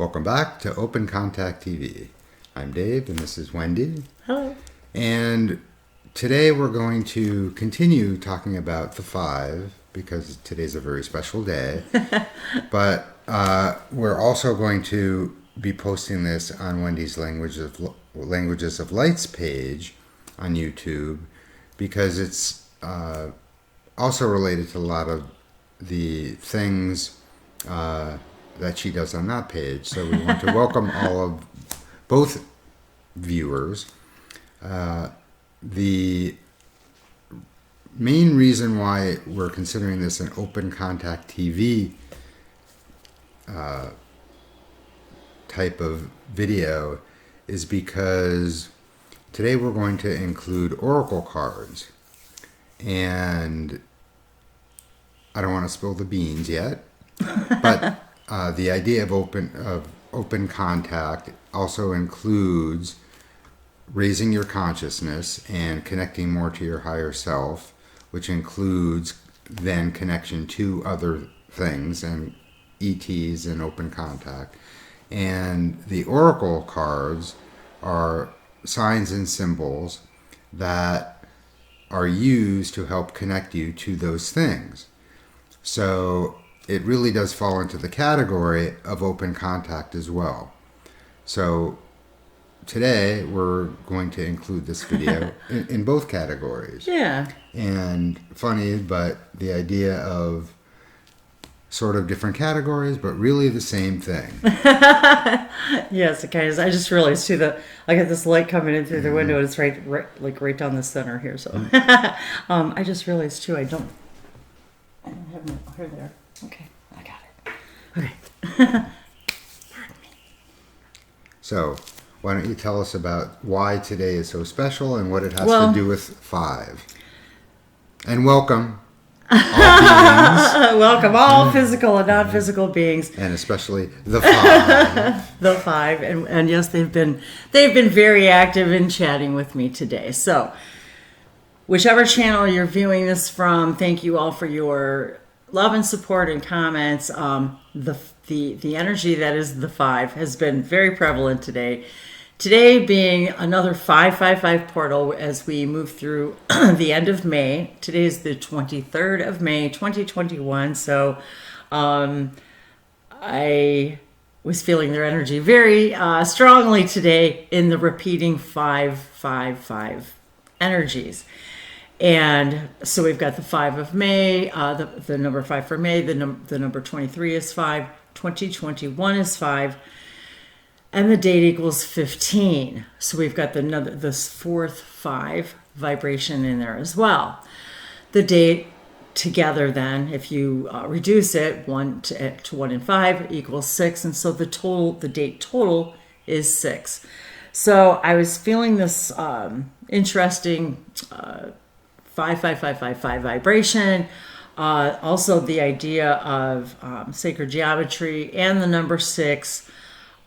Welcome back to Open Contact TV. I'm Dave and this is Wendy. Hello. And today we're going to continue talking about the 5 because today's a very special day. But we're also going to be posting this on Wendy's Languages of Lights page on YouTube because it's also related to a lot of the things that she does on that page. So we want to welcome both viewers. The main reason why we're considering this an Open Contact TV type of video is because today we're going to include oracle cards. And I don't want to spill the beans yet, but the idea of open contact also includes raising your consciousness and connecting more to your higher self, which includes then connection to other things and ETs and open contact. And the oracle cards are signs and symbols that are used to help connect you to those things. So it really does fall into the category of open contact as well. So today we're going to include this video in both categories. Yeah. And funny, but the idea of sort of different categories, but really the same thing. Yes, okay. I just realized too I got this light coming in through the window. And it's right down the center here. So I just realized too I don't have my hair there. Okay, I got it. Okay. Pardon me. So why don't you tell us about why today is so special and what it has to do with 5. And welcome all beings. Welcome all physical and non-physical beings. And especially the 5. The 5. And yes, they've been very active in chatting with me today. So whichever channel you're viewing this from, thank you all for your love and support and comments. The energy that is the 5 has been very prevalent today. Today being another 555 portal as we move through the end of May. Today is the 23rd of May, 2021. So I was feeling their energy very strongly today in the repeating 555 energies. And so we've got the 5 of May, the number 5 for May, the number 23 is 5, 2021 is 5, and the date equals 15. So we've got this 4th 5 vibration in there as well. The date together then, if you reduce it, 1 to 1 and 5 equals 6, and so the date total is 6. So I was feeling this interesting 55555 vibration. Also the idea of sacred geometry and the number 6.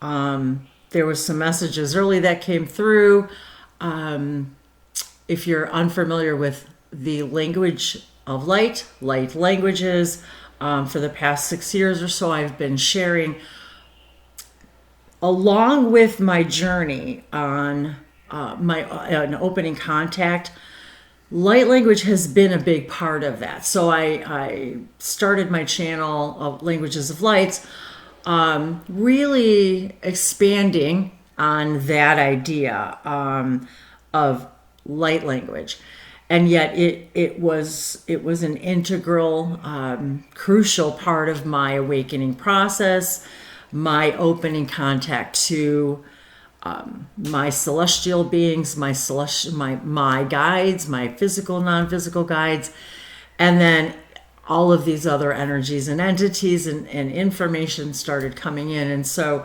There was some messages early that came through. If you're unfamiliar with the language of light languages, for the past 6 years or so, I've been sharing along with my journey on an opening contact. Light language has been a big part of that. So I started my channel of Languages of Lights, really expanding on that idea of light language. And yet it was an integral, crucial part of my awakening process, my opening contact to my celestial beings, my guides, my physical, non-physical guides, and then all of these other energies and entities and information started coming in. And so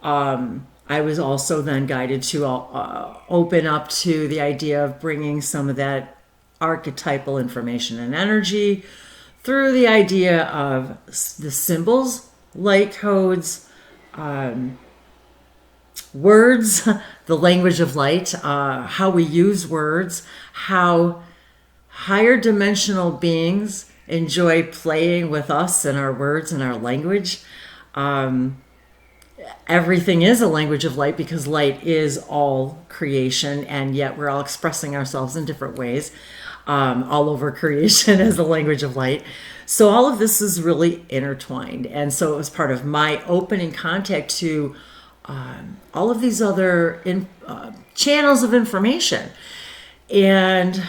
I was also then guided to open up to the idea of bringing some of that archetypal information and energy through the idea of the symbols, light codes, words, the language of light, how we use words, how higher dimensional beings enjoy playing with us and our words and our language. everything is a language of light, because light is all creation, and yet we're all expressing ourselves in different ways, all over creation as the language of light. So all of this is really intertwined. And so it was part of my opening contact to all of these other channels of information. And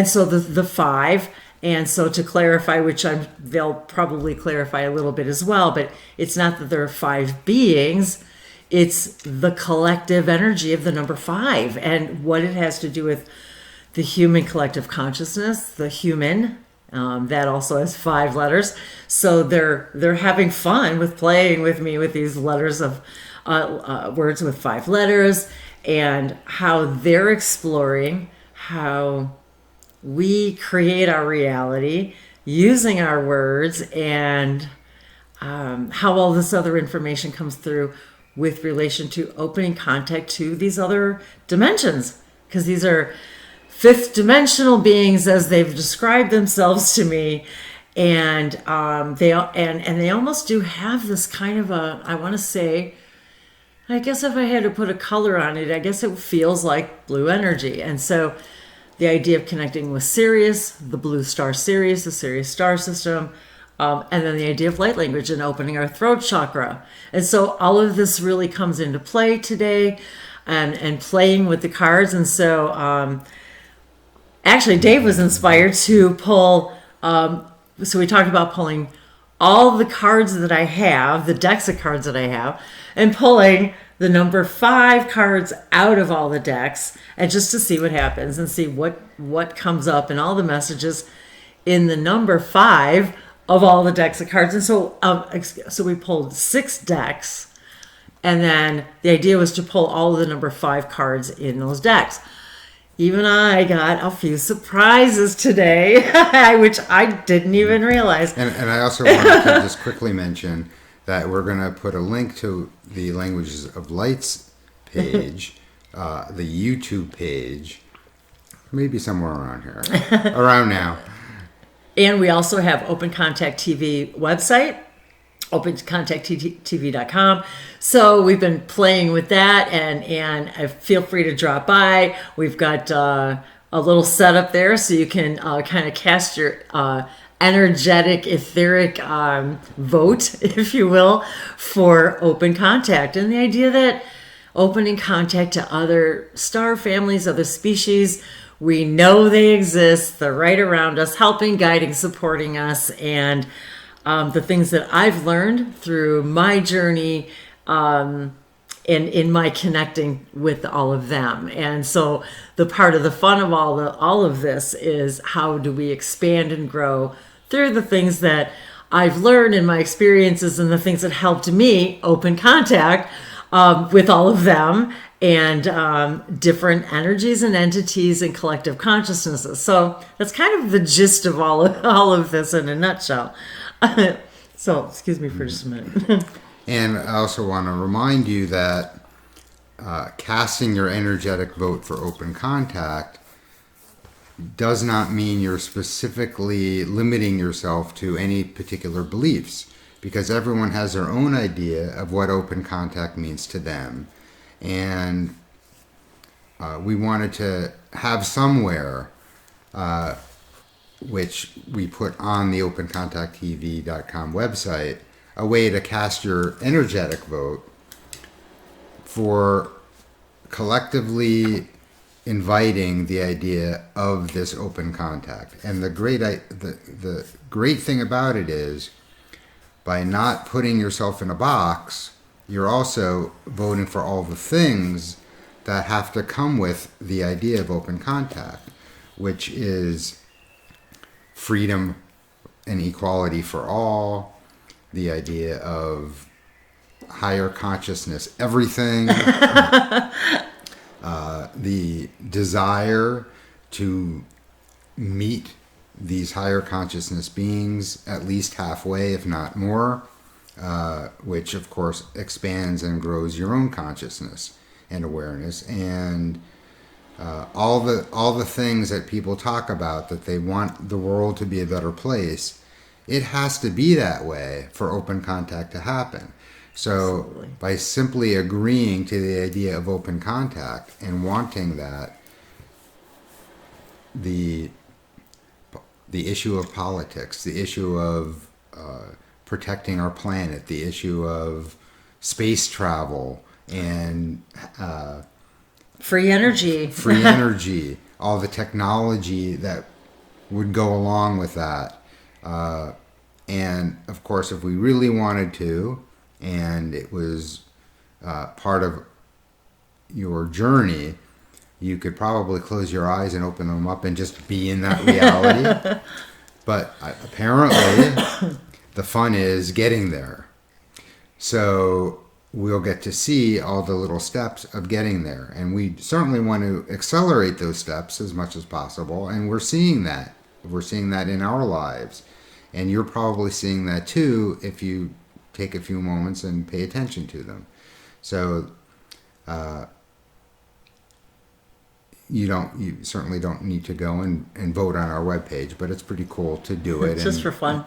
so the five, and so to clarify, which they'll probably clarify a little bit as well, but it's not that there are five beings, it's the collective energy of the number five, and what it has to do with the human collective consciousness, the human, that also has 5 letters. So they're having fun with playing with me with these letters of words with 5 letters, and how they're exploring how we create our reality using our words, and how all this other information comes through with relation to opening contact to these other dimensions, because these are 5th dimensional beings as they've described themselves to me. And they almost do have this kind of I want to say, I guess if I had to put a color on it, I guess it feels like blue energy. And so the idea of connecting with Sirius, the blue star Sirius, the Sirius star system, and then the idea of light language and opening our throat chakra. And so all of this really comes into play today, and playing with the cards. And so actually Dave was inspired to pull, so we talked about pulling all the cards that I have, the decks of cards that I have, and pulling the number 5 cards out of all the decks, and just to see what happens and see what comes up and all the messages in the number 5 of all the decks of cards. And so we pulled 6 decks, and then the idea was to pull all of the number 5 cards in those decks. Even I got a few surprises today, which I didn't even realize. And I also wanted to just quickly mention that we're going to put a link to the Languages of Lights page, the YouTube page, maybe somewhere around here, around now. And we also have Open Contact TV website, opencontacttv.com. So we've been playing with that, and feel free to drop by. We've got a little setup there, so you can kind of cast your energetic, etheric vote, if you will, for open contact. And the idea that opening contact to other star families, other species, we know they exist, they're right around us, helping, guiding, supporting us, and the things that I've learned through my journey, in my connecting with all of them. And so the part of the fun of all of this is, how do we expand and grow through the things that I've learned in my experiences, and the things that helped me open contact with all of them, and different energies and entities and collective consciousnesses. So that's kind of the gist of all of this in a nutshell. So excuse me for just a minute. And I also want to remind you that casting your energetic vote for open contact does not mean you're specifically limiting yourself to any particular beliefs, because everyone has their own idea of what open contact means to them. And we wanted to have somewhere, which we put on the opencontacttv.com website, a way to cast your energetic vote for collectively inviting the idea of this open contact. And the great thing about it is, by not putting yourself in a box, you're also voting for all the things that have to come with the idea of open contact, which is freedom and equality for all, the idea of higher consciousness, everything, the desire to meet these higher consciousness beings at least halfway, if not more, which of course expands and grows your own consciousness and awareness, and all the things that people talk about, that they want the world to be a better place, it has to be that way for open contact to happen. So Absolutely. by simply agreeing to the idea of open contact and wanting that, the issue of politics, the issue of protecting our planet, the issue of space travel and Free energy. free energy, all the technology that would go along with that. And of course, if we really wanted to, and it was part of your journey, you could probably close your eyes and open them up and just be in that reality. But apparently, the fun is getting there. So we'll get to see all the little steps of getting there. And we certainly want to accelerate those steps as much as possible. And we're seeing that. We're seeing that in our lives. And you're probably seeing that too if you take a few moments and pay attention to them. So you certainly don't need to go and vote on our webpage, but it's pretty cool to do it. Just for fun.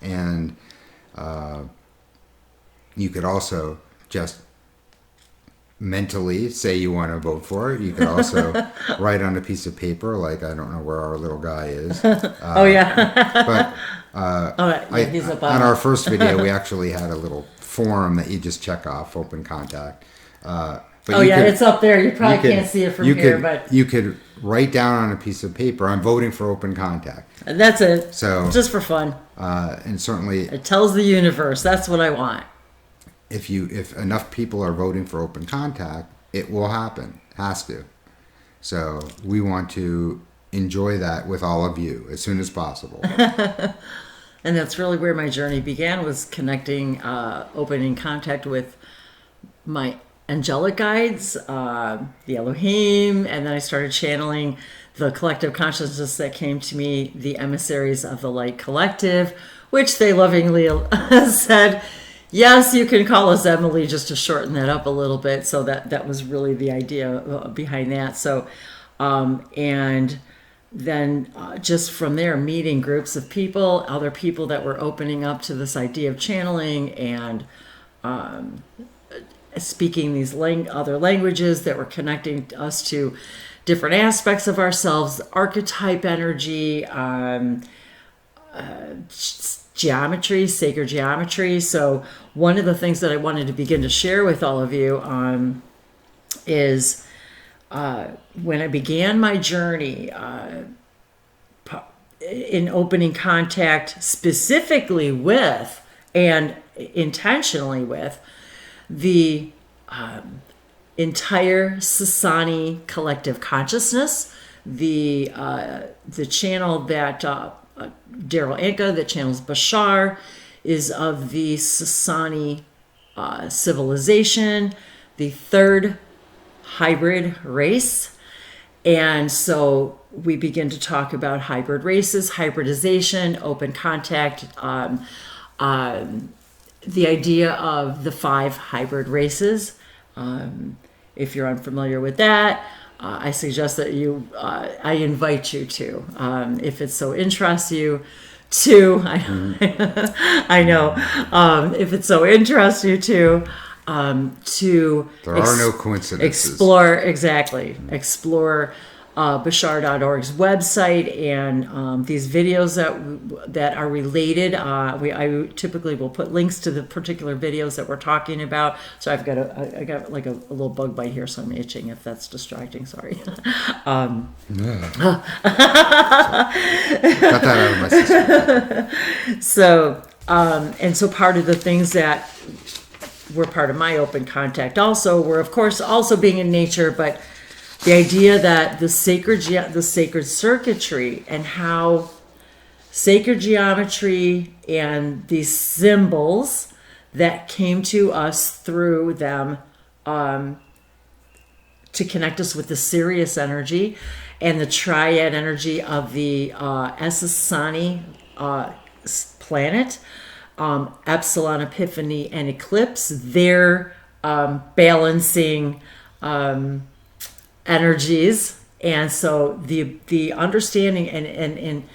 And you could also just mentally say you want to vote for it. You could also write on a piece of paper, like, I don't know where our little guy is. Oh, yeah. But Yeah, he's up on our first video, we actually had a little form that you just check off, open contact. But it's up there. You probably can't see it from here, but you could write down on a piece of paper, I'm voting for open contact. and that's it. So Just for fun. and certainly It tells the universe that's what I want. if enough people are voting for open contact, it will happen. Has to. So we want to enjoy that with all of you as soon as possible. And that's really where my journey began, was connecting, opening contact with my angelic guides, the Elohim, and then I started channeling the collective consciousness that came to me, the emissaries of the Light Collective, which they lovingly said, yes, you can call us Emily, just to shorten that up a little bit. So that was really the idea behind that. So, and then just from there, meeting groups of people, other people that were opening up to this idea of channeling and speaking these other languages that were connecting us to different aspects of ourselves, archetype energy, geometry, sacred geometry. So one of the things that I wanted to begin to share with all of you is when I began my journey in opening contact specifically with and intentionally with the entire Sasani collective consciousness, the channel that Daryl Anka, that channels Bashar, is of the Sasani civilization, the third hybrid race. And so we begin to talk about hybrid races, hybridization, open contact, the idea of the 5 hybrid races. If you're unfamiliar with that, I suggest that I invite you to, if it so interests you, to, I know, if it so interests you to There are no coincidences. Explore Bashar.org's website and these videos that are related. I typically will put links to the particular videos that we're talking about. So I got like a little bug bite here, so I'm itching. If that's distracting, sorry. Got that out of my system. So so part of the things that were part of my open contact also were, of course, also being in nature, but the idea that the sacred circuitry and how sacred geometry and these symbols that came to us through them to connect us with the Sirius energy and the triad energy of the Essassani planet, Epsilon, Epiphany, and Eclipse, their balancing energies. And so the understanding and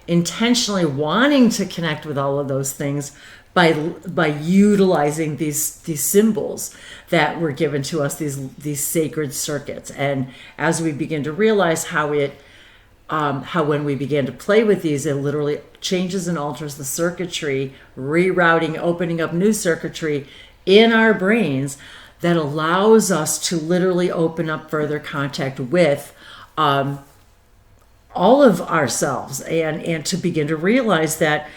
intentionally wanting to connect with all of those things by utilizing these symbols that were given to us, these sacred circuits. And as we begin to realize how when we begin to play with these, it literally changes and alters the circuitry, rerouting, opening up new circuitry in our brains that allows us to literally open up further contact with all of ourselves, and to begin to realize that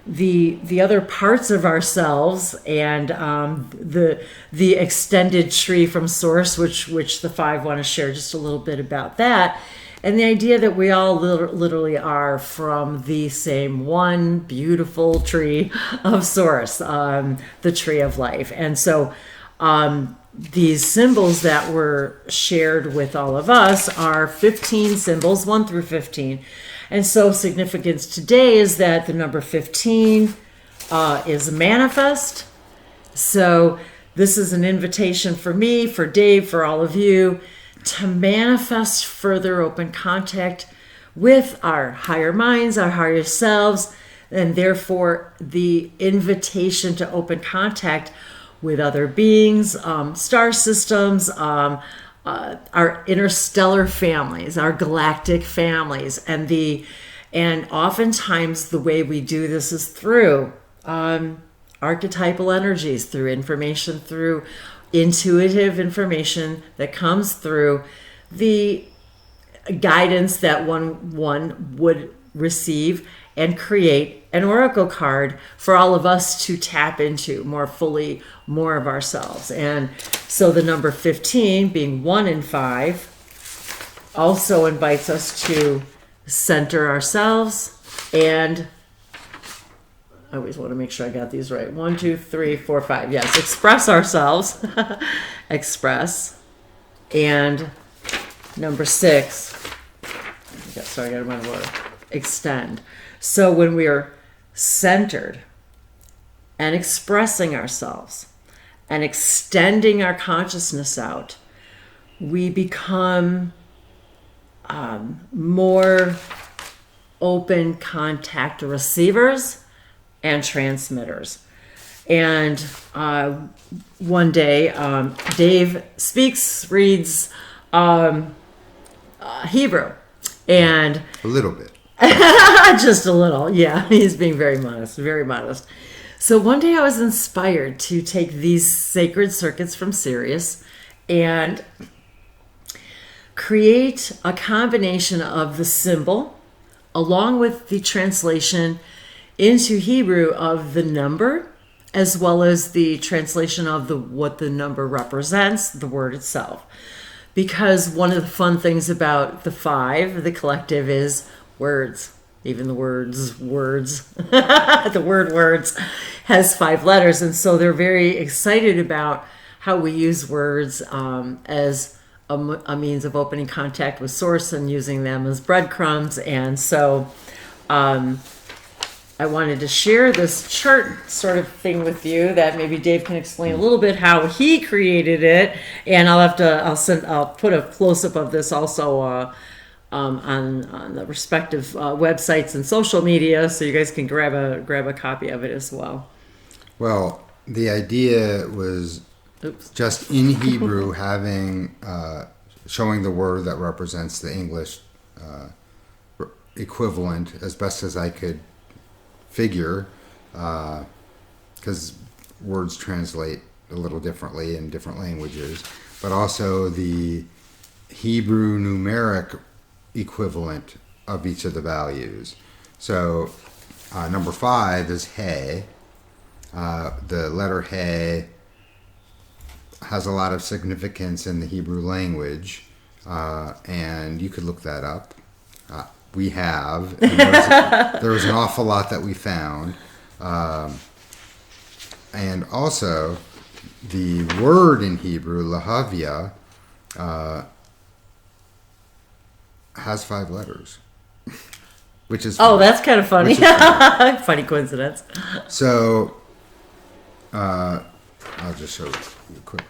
the other parts of ourselves and the extended tree from source, which the five want to share just a little bit about that, and the idea that we all literally are from the same one beautiful tree of source, the tree of life. And so these symbols that were shared with all of us are 15 symbols, 1 through 15. And so significance today is that the number 15 is manifest. So this is an invitation for me, for Dave, for all of you, to manifest further open contact with our higher minds, our higher selves, and therefore the invitation to open contact with other beings, star systems, our interstellar families, our galactic families, and oftentimes the way we do this is through archetypal energies, through information, through intuitive information that comes through the guidance that one would receive and create an oracle card for all of us to tap into more fully, more of ourselves. And so the number 15, being 1 and 5, also invites us to center ourselves, and I always want to make sure I got these right. 1, 2, 3, 4, 5. Yes, express ourselves. Express. And number 6. Sorry, I got them out of order. Extend. So when we are centered and expressing ourselves and extending our consciousness out, we become more open contact receivers and transmitters. And one day, Dave reads Hebrew, and a little bit. just a little, yeah. He's being very modest, very modest. So one day I was inspired to take these sacred circuits from Sirius and create a combination of the symbol along with the translation into Hebrew of the number, as well as the translation of what the number represents, the word itself. Because one of the fun things about the 5, the collective, is words. Even the words, the word words has 5 letters. And so they're very excited about how we use words as a means of opening contact with source and using them as breadcrumbs. And so I wanted to share this chart sort of thing with you that maybe Dave can explain a little bit how he created it, and I'll put a close up of this also on the respective websites and social media, so you guys can grab a copy of it as well. Well, the idea was just in Hebrew having showing the word that represents the English equivalent as best as I could figure, because words translate a little differently in different languages, but also the Hebrew numeric equivalent of each of the values. So number 5 is He. The letter He has a lot of significance in the Hebrew language, and you could look that up. We have. There was an awful lot that we found. And also, the word in Hebrew, lahavia, has 5 letters. Which is funny. That's kind of funny. Funny coincidence. So, I'll just show you quick.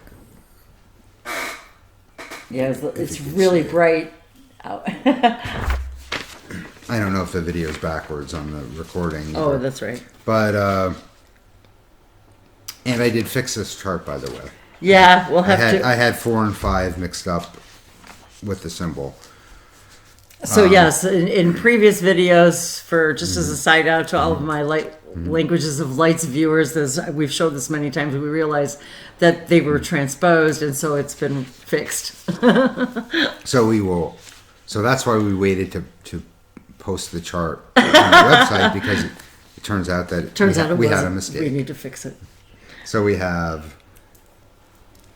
Yeah, it's really bright out. I don't know if the video's backwards on the recording. Oh, that's right. But, and I did fix this chart, by the way. Yeah, we'll have to. I had 4 and 5 mixed up with the symbol. So yes, in previous videos, for just as a side out to all of my languages of lights viewers, as we've showed this many times, we realized that they were transposed, and so it's been fixed. So that's why we waited to post the chart on the website, because it turns out that we had a mistake. We need to fix it. So we have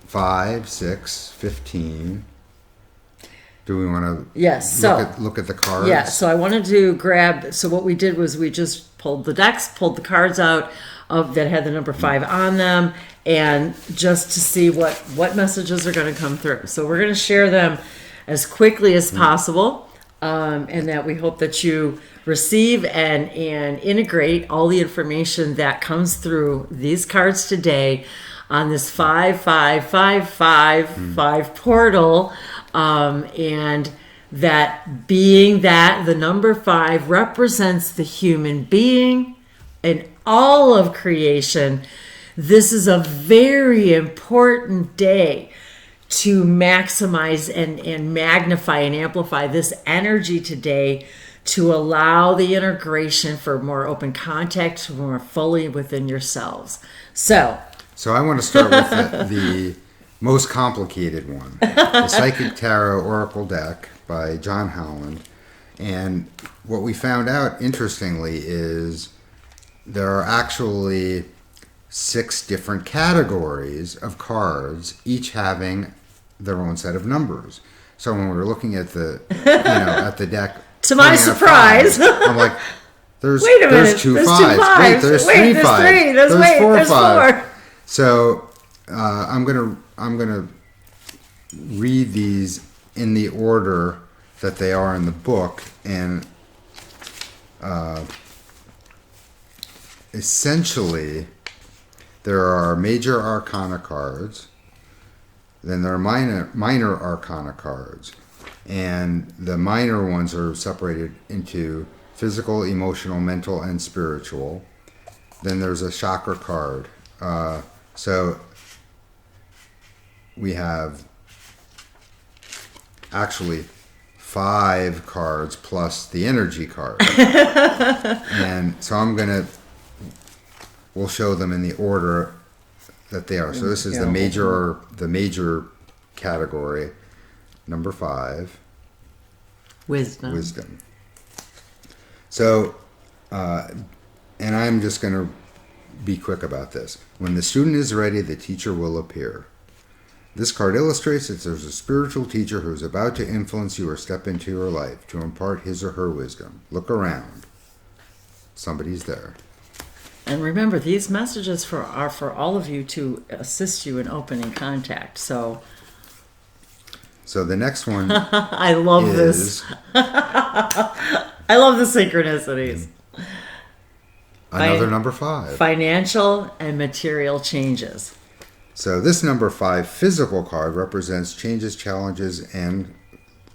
5, 6, 15. Do we want to look at the cards? Yeah, so I wanted to grab, so what we did was we just pulled the decks, pulled the cards out that had the number 5 on them, and just to see what messages are going to come through. So we're going to share them as quickly as possible, and that we hope that you receive and integrate all the information that comes through these cards today on this 5 portal. And that being that the number 5 represents the human being and all of creation, this is a very important day to maximize and magnify and amplify this energy today, to allow the integration for more open contact, more fully within yourselves. So I want to start with the most complicated one, the Psychic Tarot Oracle deck by John Howland. And what we found out, interestingly, is there are actually 6 different categories of cards, each having their own set of numbers. So when we were looking at the at the deck, to my surprise, I'm like, there's 2 there's 5s. 2 5s. Wait, there's 3 there's 5s. 3. There's 4 5s. So I'm gonna read these in the order that they are in the book, and essentially there are major arcana cards, then there are minor arcana cards, and the minor ones are separated into physical, emotional, mental, and spiritual. Then there's a chakra card. So we have actually 5 cards plus the energy card. And so we'll show them in the order that they are. So this is the major category, number 5. Wisdom. So, and I'm just going to be quick about this. When the student is ready, the teacher will appear. This card illustrates that there's a spiritual teacher who is about to influence you or step into your life to impart his or her wisdom. Look around. Somebody's there. And remember, these messages are for all of you to assist you in opening contact. So the next one I love this. I love the synchronicities. Another number 5. Financial and material changes. So this number 5 physical card represents changes, challenges, and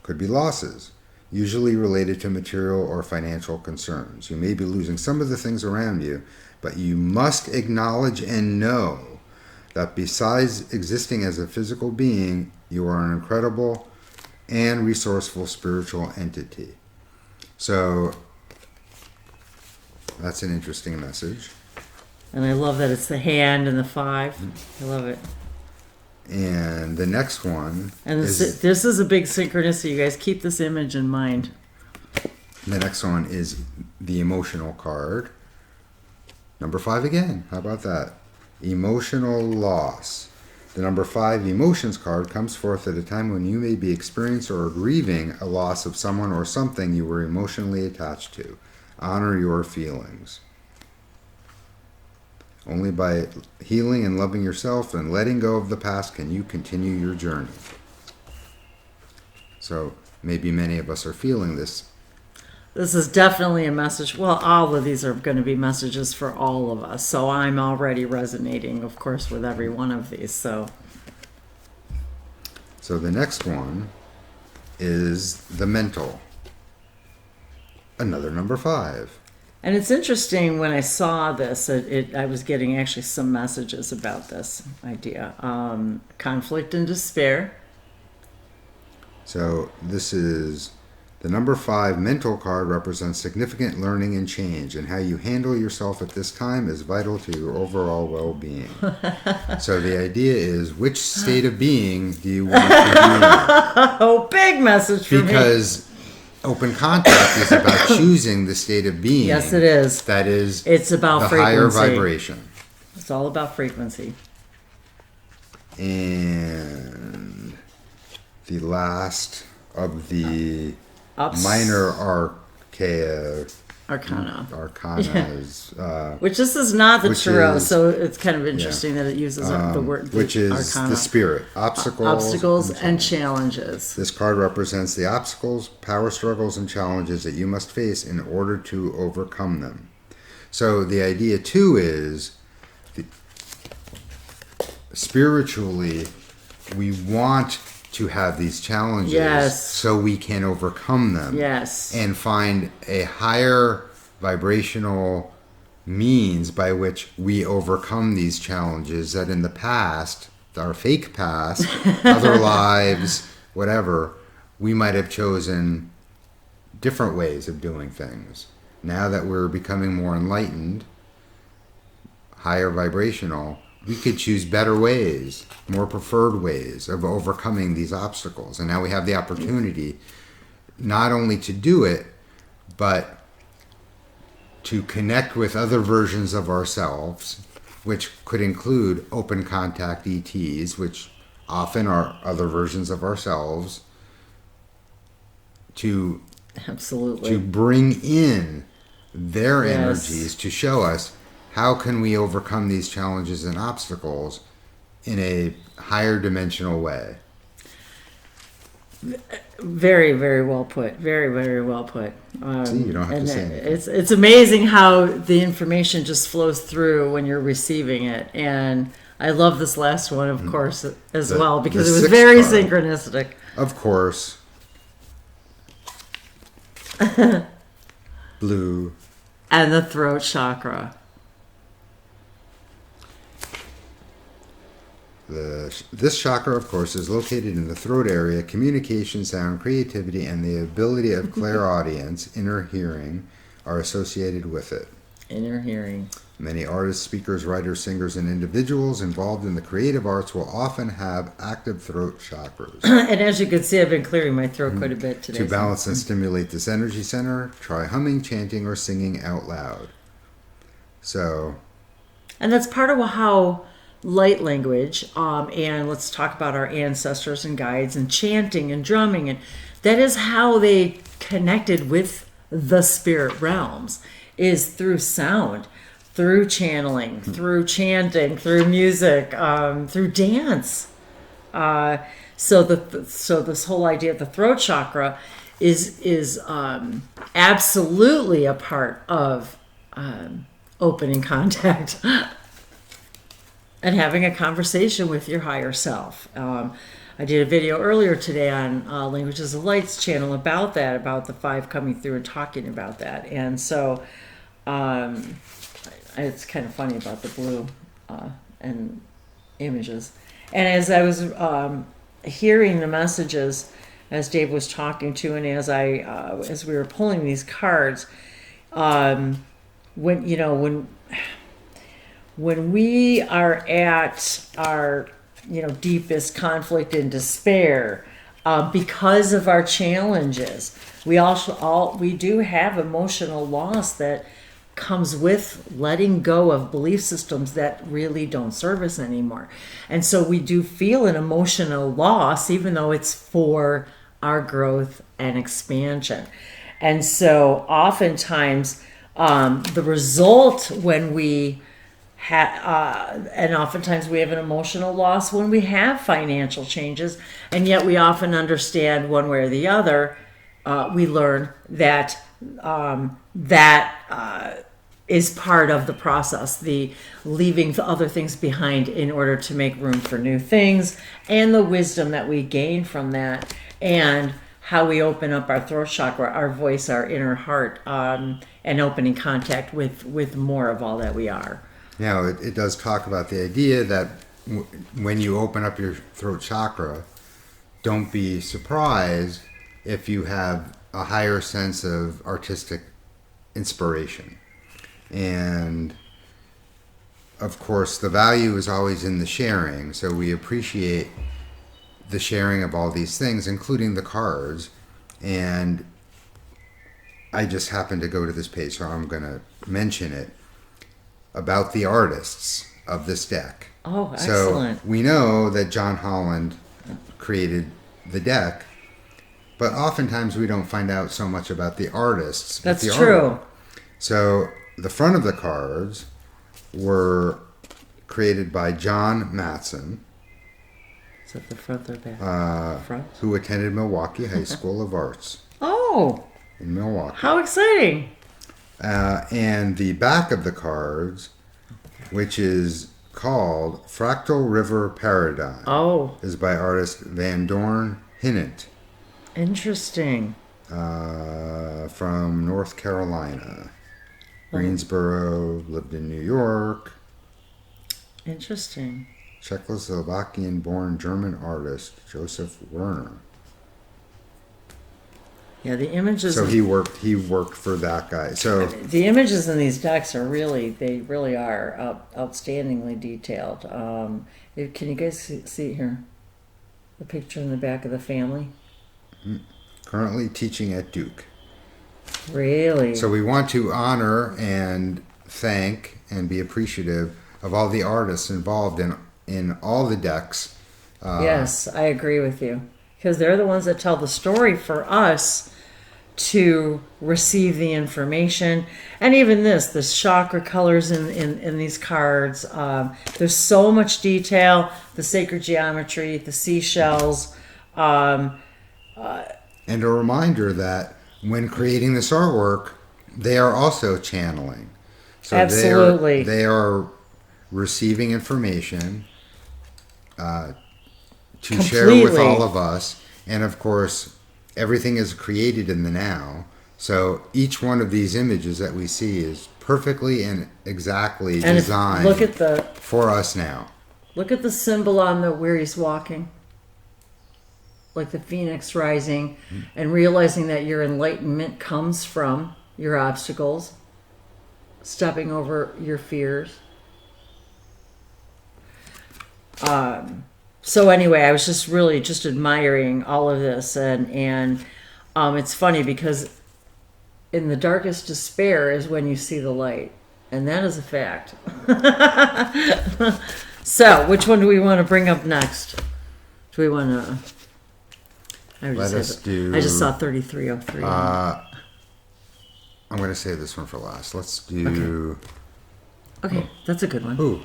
could be losses, usually related to material or financial concerns. You may be losing some of the things around you, but you must acknowledge and know that besides existing as a physical being, you are an incredible and resourceful spiritual entity. So that's an interesting message. And I love that it's the hand and the 5. I love it. And the next one this is a big synchronicity. You guys keep this image in mind. The next one is the emotional card. Number 5 again. How about that? Emotional loss. The number 5 emotions card comes forth at a time when you may be experiencing or grieving a loss of someone or something you were emotionally attached to. Honor your feelings. Only by healing and loving yourself and letting go of the past can you continue your journey. So maybe many of us are feeling this. This is definitely a message. Well, all of these are going to be messages for all of us. So I'm already resonating, of course, with every one of these. So the next one is the mental. another number 5. And it's interesting when I saw this, I was getting actually some messages about this idea. Conflict and despair. So this is the number 5 mental card represents significant learning and change, and how you handle yourself at this time is vital to your overall well-being. So the idea is, which state of being do you want to be in? Oh, big message for me. Because open contact is about choosing the state of being. Yes, it is. That is It's about the frequency. higher vibration. It's all about frequency. And the last of the Ups- minor Arcana. is Which this is not the which tarot, is- so it's kind of interesting that it uses the word the which is Arcana. the spirit, obstacles And challenges. This card represents the obstacles, power struggles, and challenges that you must face in order to overcome them. So the idea too is, spiritually, we want to have these challenges, Yes. so we can overcome them. Yes. And find a higher vibrational means by which we overcome these challenges that in the past, our fake past, other lives, whatever, we might have chosen different ways of doing things. Now that we're becoming more enlightened, higher vibrational, we could choose better ways, more preferred ways of overcoming these obstacles. And now we have the opportunity not only to do it, but to connect with other versions of ourselves, which could include open contact ETs, which often are other versions of ourselves, to Absolutely. bring in their Yes. energies to show us how can we overcome these challenges and obstacles in a higher dimensional way. Very, very well put. Very, very well put. See, you don't have to and say anything. it's amazing how the information just flows through when you're receiving it. And I love this last one, of course, as well, because the it was sixth very card. synchronistic. Of course. Blue. And the throat chakra. This chakra, of course, is located in the throat area. Communication, sound, creativity, and the ability of clairaudience, inner hearing, are associated with it. Inner hearing. Many artists, speakers, writers, singers, and individuals involved in the creative arts will often have active throat chakras. And as you can see, I've been clearing my throat quite a bit today. To balance and stimulate this energy center, try humming, chanting, or singing out loud. So, And that's part of how light language, and let's talk about our ancestors and guides and chanting and drumming, and that is how they connected with the spirit realms, is through sound, through channeling, through chanting, through music, through dance. So this whole idea of the throat chakra is absolutely a part of opening contact and having a conversation with your higher self. I did a video earlier today on Languages of Light's channel about that, about the 5 coming through and talking about that. And so it's kind of funny about the blue and images. And as I was hearing the messages, as Dave was talking to, and as we were pulling these cards, when we are at our deepest conflict and despair, because of our challenges, we do have emotional loss that comes with letting go of belief systems that really don't serve us anymore. And so we do feel an emotional loss, even though it's for our growth and expansion. And so oftentimes the result when we and oftentimes we have an emotional loss when we have financial changes, and yet we often understand one way or the other, we learn that is part of the process, the leaving the other things behind in order to make room for new things, and the wisdom that we gain from that. And how we open up our throat chakra, our voice, our inner heart, and opening contact with more of all that we are. Now, it does talk about the idea that when you open up your throat chakra, don't be surprised if you have a higher sense of artistic inspiration. And of course, the value is always in the sharing, so we appreciate the sharing of all these things, including the cards. And I just happened to go to this page, so I'm going to mention it, about the artists of this deck. Oh, excellent. So we know that John Holland created the deck, but oftentimes we don't find out so much about the artists. That's the true. artwork. So the front of the cards were created by John Matson. Is that the front or back? Front. Who attended Milwaukee High School of Arts Oh, in Milwaukee. how exciting. And the back of the cards, which is called Fractal River Paradigm, is by artist Van Dorn Hinnant. Interesting. From North Carolina. Greensboro, lived in New York. Interesting. Czechoslovakian-born German artist Joseph Werner. Yeah, the images. So he worked for that guy. So the images in these decks are really are outstandingly detailed. Can you guys see here? The picture in the back of the family. currently teaching at Duke. Really? So we want to honor and thank and be appreciative of all the artists involved in all the decks. Yes, I agree with you. Because they're the ones that tell the story for us to receive the information. And even this chakra colors in these cards. There's so much detail. The sacred geometry, the seashells. And a reminder that when creating this artwork, they are also channeling. So absolutely. They are receiving information to share with all of us. And of course, everything is created in the now. So each one of these images that we see is perfectly and exactly designed for us now. Look at the symbol on where he's walking. Like the phoenix rising, and realizing that your enlightenment comes from your obstacles, stepping over your fears. So anyway, I was just really just admiring all of this, and it's funny because in the darkest despair is when you see the light, and that is a fact. So, which one do we want to bring up next? Do we want to? I just saw 3303. I'm going to save this one for last. Let's do. Okay, that's a good one. Ooh.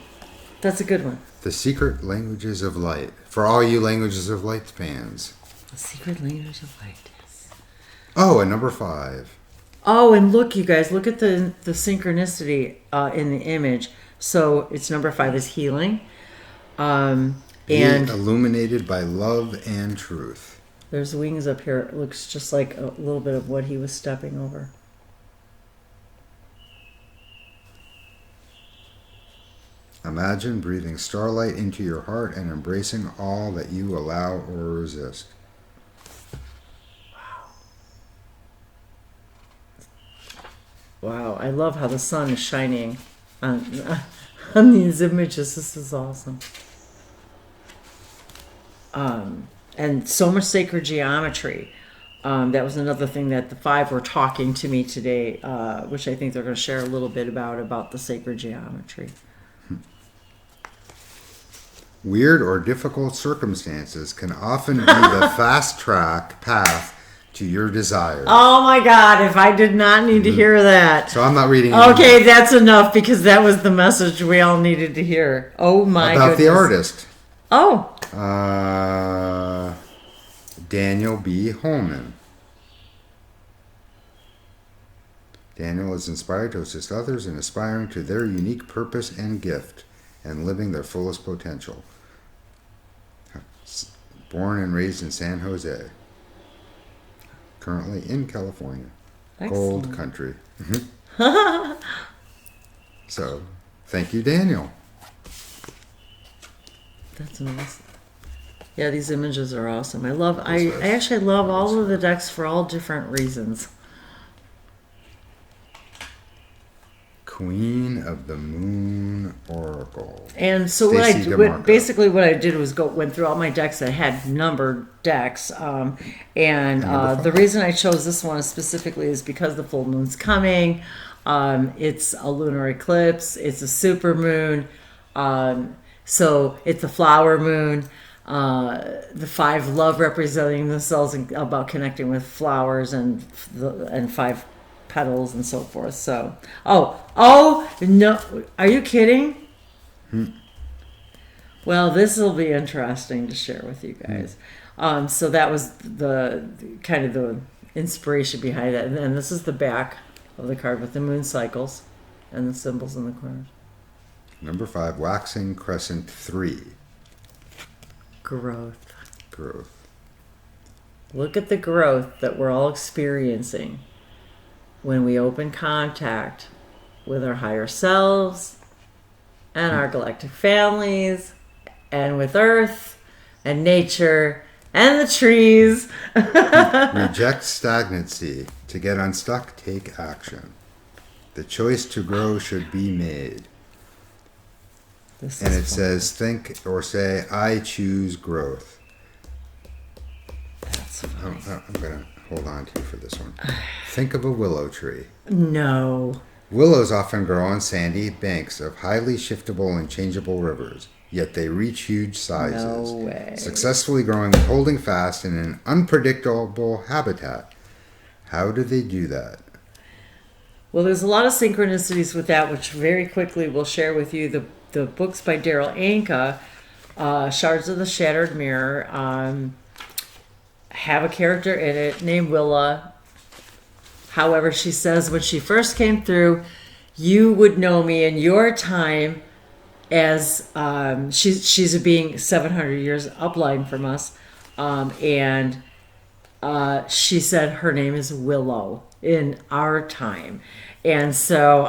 That's a good one. The Secret Languages of Light. For all you Languages of Light fans. The Secret Languages of Light. Yes. Oh, and number 5. Oh, and look, you guys, look at the synchronicity in the image. So it's number 5 is healing. And illuminated by love and truth. There's wings up here. It looks just like a little bit of what he was stepping over. Imagine breathing starlight into your heart and embracing all that you allow or resist. Wow, I love how the sun is shining on these images. This is awesome. And so much sacred geometry. That was another thing that the 5 were talking to me today, which I think they're going to share a little bit about the sacred geometry. Weird or difficult circumstances can often be the fast track path to your desires. Oh my God, if I did not need to hear that. So I'm not reading Okay, that's enough because that was the message we all needed to hear. Oh my goodness. About the artist. Oh. Daniel B. Holman. Daniel is inspired to assist others in aspiring to their unique purpose and gift and living their fullest potential. Born and raised in San Jose. currently in California. Excellent. Gold country. So, thank you, Daniel. That's nice. Yeah, these images are awesome. I actually love all of the decks for all different reasons. Queen of the Moon Oracle. And so basically what I did was went through all my decks that had numbered decks. The reason I chose this one specifically is because the full moon's coming. It's a lunar eclipse. It's a super moon. So it's a flower moon. The 5 love representing themselves about connecting with flowers and 5 petals and so forth. So, oh no, are you kidding? Well, this will be interesting to share with you guys. So that was the kind of the inspiration behind it. And then this is the back of the card with the moon cycles and the symbols in the corners. Number 5, Waxing Crescent 3. Growth. Look at the growth that we're all experiencing when we open contact with our higher selves and our galactic families and with Earth and nature and the trees. Reject stagnancy. To get unstuck, take action. The choice to grow should be made. And it says, think or say, I choose growth. That's funny. I'm going to hold on to you for this one. Think of a willow tree. No. Willows often grow on sandy banks of highly shiftable and changeable rivers, yet they reach huge sizes. No way. Successfully growing and holding fast in an unpredictable habitat. How do they do that? Well, there's a lot of synchronicities with that, which very quickly we'll share with you. The books by Daryl Anka, Shards of the Shattered Mirror, have a character in it named Willa. However, she says when she first came through, you would know me in your time as she's a being 700 years upline from us, and she said her name is Willow in our time. And so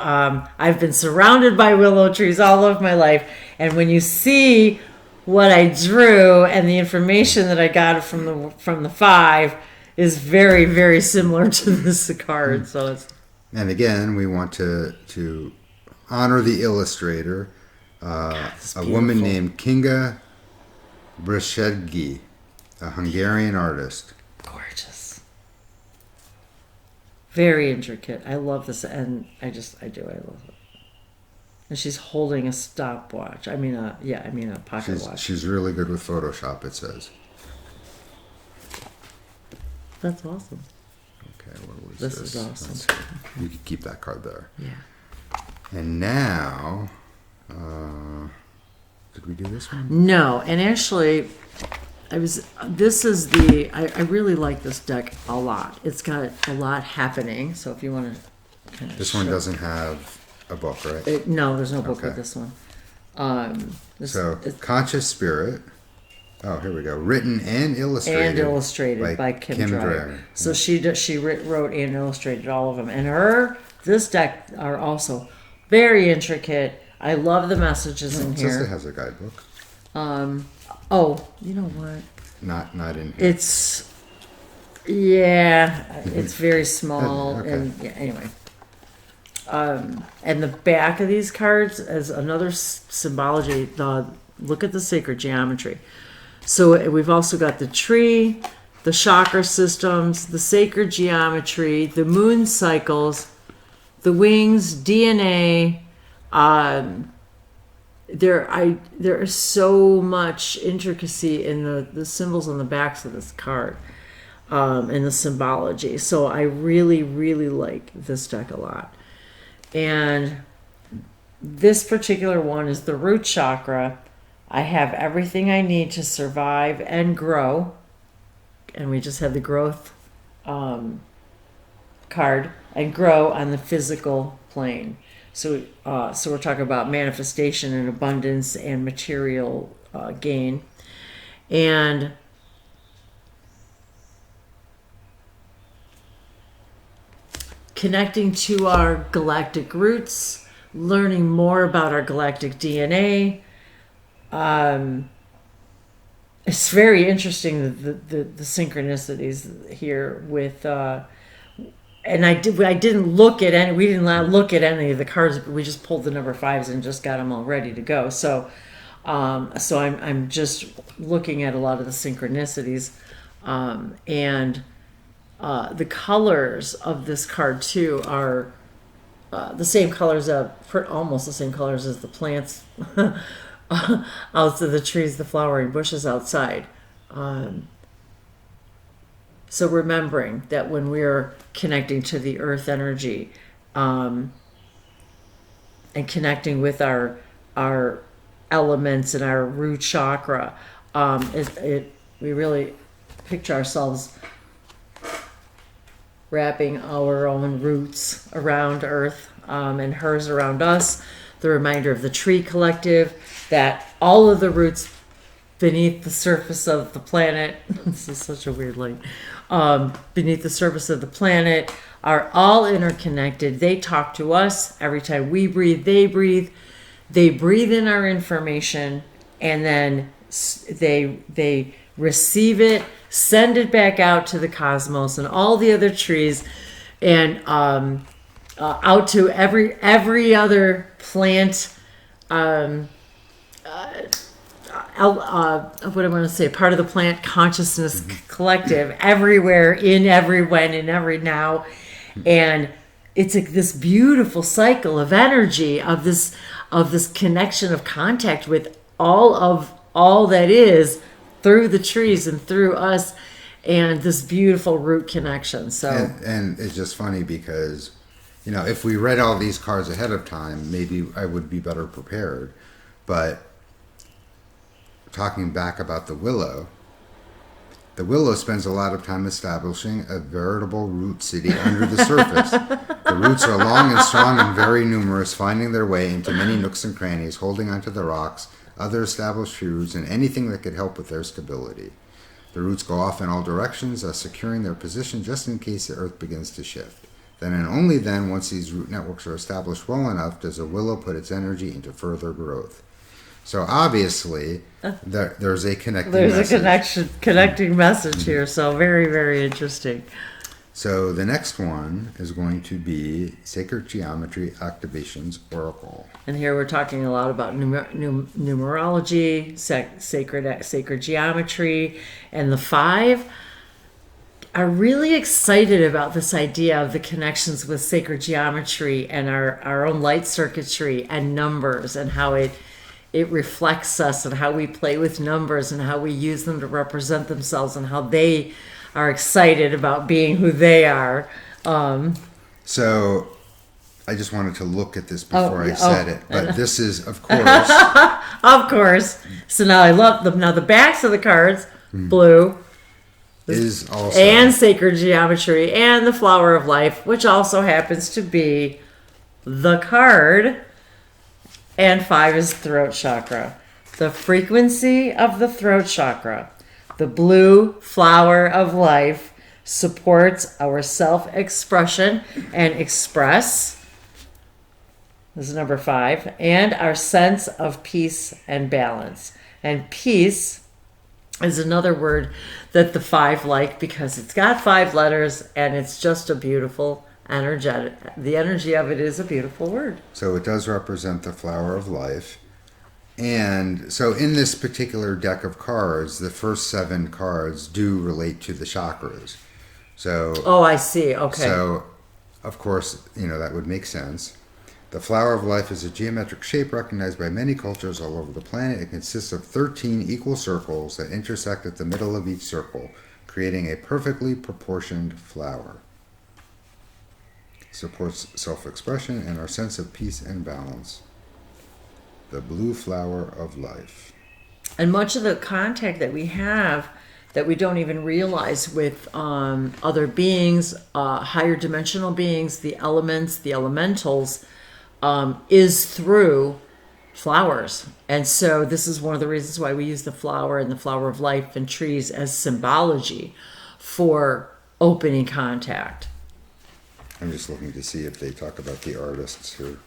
I've been surrounded by willow trees all of my life. And when you see what I drew and the information that I got from the 5 is very, very similar to this card. So it's. And again, we want to honor the illustrator, a woman named Kinga Brzezinski, a Hungarian artist. Gorgeous. Very intricate. I love this, and I love it. And she's holding a stopwatch. I mean a pocket watch. She's really good with Photoshop, it says. That's awesome. Okay, what was This this? is awesome. You can keep that card there. Yeah. And now, did we do this one? No, and actually, I really like this deck a lot. It's got a lot happening. So if you want to kind of. This one doesn't have a book, right? No, there's no book Okay. with this one. Conscious Spirit. Oh, here we go. Written and illustrated. By Kim Dreyer. Dreyer. So she wrote and illustrated all of them. And this deck are also very intricate. I love the messages in It here. says it has a guidebook. Oh, you know what? Not in here. It's very small. Okay. And yeah, anyway. And the back of these cards is another symbology. Look at the sacred geometry. So we've also got the tree, the chakra systems, the sacred geometry, the moon cycles, the wings, DNA. There is so much intricacy in the symbols on the backs of this card, and the symbology. So I really, really like this deck a lot. And this particular one is the root chakra. I have everything I need to survive and grow. And we just had the growth card, and grow on the physical plane. So we're talking about manifestation and abundance and material gain. And connecting to our galactic roots, learning more about our galactic DNA. It's very interesting, the synchronicities here with, and I didn't look at any, we didn't look at any of the cards, but we just pulled the number 5s and just got them all ready to go. So, I'm just looking at a lot of the synchronicities, and the colors of this card too are the same colors almost the same colors as the plants out of the trees, the flowering bushes outside. So remembering that when we're connecting to the earth energy, and connecting with our elements and our root chakra, we really picture ourselves wrapping our own roots around earth, and hers around us. The reminder of the tree collective, that all of the roots beneath the surface of the planet, this is such a weird line, beneath the surface of the planet are all interconnected. They talk to us. Every time we breathe, they breathe. They breathe in our information, and then they receive it, send it back out to the cosmos and all the other trees, and out to every other plant, what do I want to say, part of the plant consciousness collective, everywhere, in every when, in every now. And it's like this beautiful cycle of energy, of this connection of contact with all that is, through the trees and through us, and this beautiful root connection. So and it's just funny because, if we read all these cards ahead of time, maybe I would be better prepared. But talking back about the willow spends a lot of time establishing a veritable root city under the surface. The roots are long and strong and very numerous, finding their way into many nooks and crannies, holding onto the rocks, other established roots, and anything that could help with their stability. The roots go off in all directions, thus securing their position just in case the earth begins to shift. Then and only then, once these root networks are established well enough, does a willow put its energy into further growth. So obviously, there's a connecting connecting message here. So very, very interesting. So the next one is going to be Sacred Geometry Activations Oracle. And here we're talking a lot about numerology, sacred geometry, and the 5 are really excited about this idea of the connections with sacred geometry and our own light circuitry and numbers, and how it reflects us, and how we play with numbers, and how we use them to represent themselves, and how they are excited about being who they are. So I just wanted to look at this before I said it, but this is, of course. Of course. So now I love them. Now the backs of the cards, blue, is also. And sacred geometry, and the flower of life, which also happens to be the card. And 5 is throat chakra. The frequency of the throat chakra, the blue flower of life, supports our self-expression and express. This is number 5. And our sense of peace and balance. And peace is another word that the 5 like, because it's got 5 letters and it's just a beautiful energetic. The energy of it is a beautiful word. So it does represent the flower of life. And so in this particular deck of cards, the first 7 cards do relate to the chakras. So I see. Okay. So of course, that would make sense. The flower of life is a geometric shape recognized by many cultures all over the planet. It consists of 13 equal circles that intersect at the middle of each circle, creating a perfectly proportioned flower. Supports self-expression and our sense of peace and balance. The blue flower of life. And much of the contact that we have, that we don't even realize with other beings, higher dimensional beings, the elements, the elementals, is through flowers. And so this is one of the reasons why we use the flower and the flower of life and trees as symbology for opening contact. I'm just looking to see if they talk about the artists here.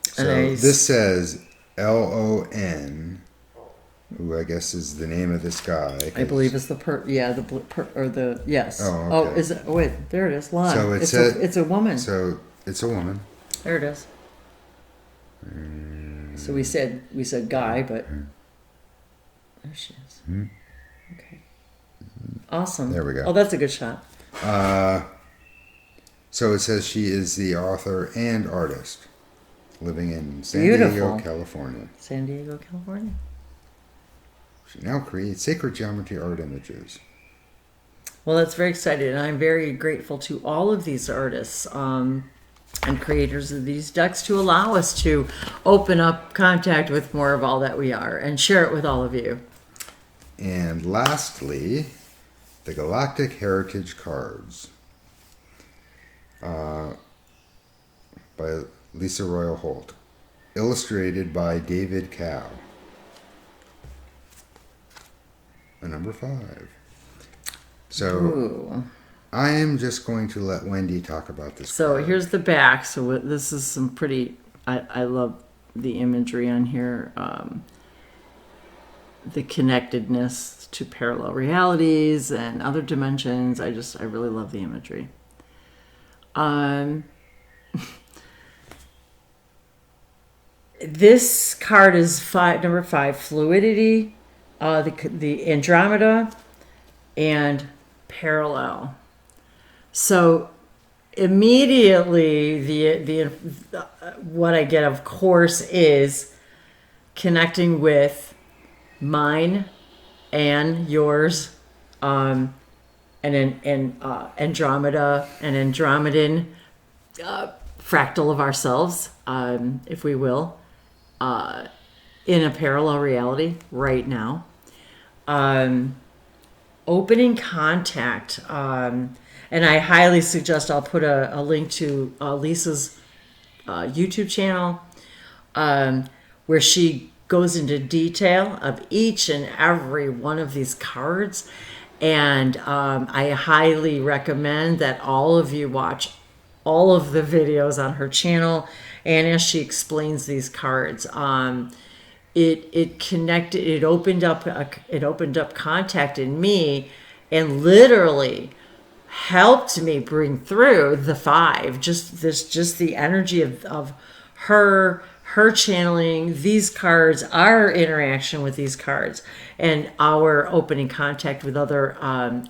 So this says LON, who I guess is the name of this guy. I believe it's yes. Oh, okay. Is it? Oh, wait, there it is. Lon. So it's a woman. So it's a woman. There it is. So we said guy, but there she is. Okay. Awesome. There we go. Oh, that's a good shot. So it says she is the author and artist living in San Beautiful. Diego, California. San Diego, California. She now creates sacred geometry art images. Well, that's very exciting, and I'm very grateful to all of these artists and creators of these decks to allow us to open up contact with more of all that we are and share it with all of you. And lastly, the Galactic Heritage Cards by Lisa Royal Holt, illustrated by David Cow. Number 5. So Ooh. I am just going to let Wendy talk about this. So card. here's the back. So this is some pretty. I love the imagery on here. The connectedness to parallel realities and other dimensions. I really love the imagery. This card is number 5, fluidity, the Andromeda, and parallel. So immediately the what I get, of course, is connecting with mine and yours, and Andromeda and Andromedan fractal of ourselves, if we will, in a parallel reality right now. Opening contact, and I highly suggest, I'll put a link to Lisa's YouTube channel, where she goes into detail of each and every one of these cards. And I highly recommend that all of you watch all of the videos on her channel. And as she explains these cards, it opened up contact in me, and literally helped me bring through the 5. Just the energy of her channeling these cards, our interaction with these cards, and our opening contact with other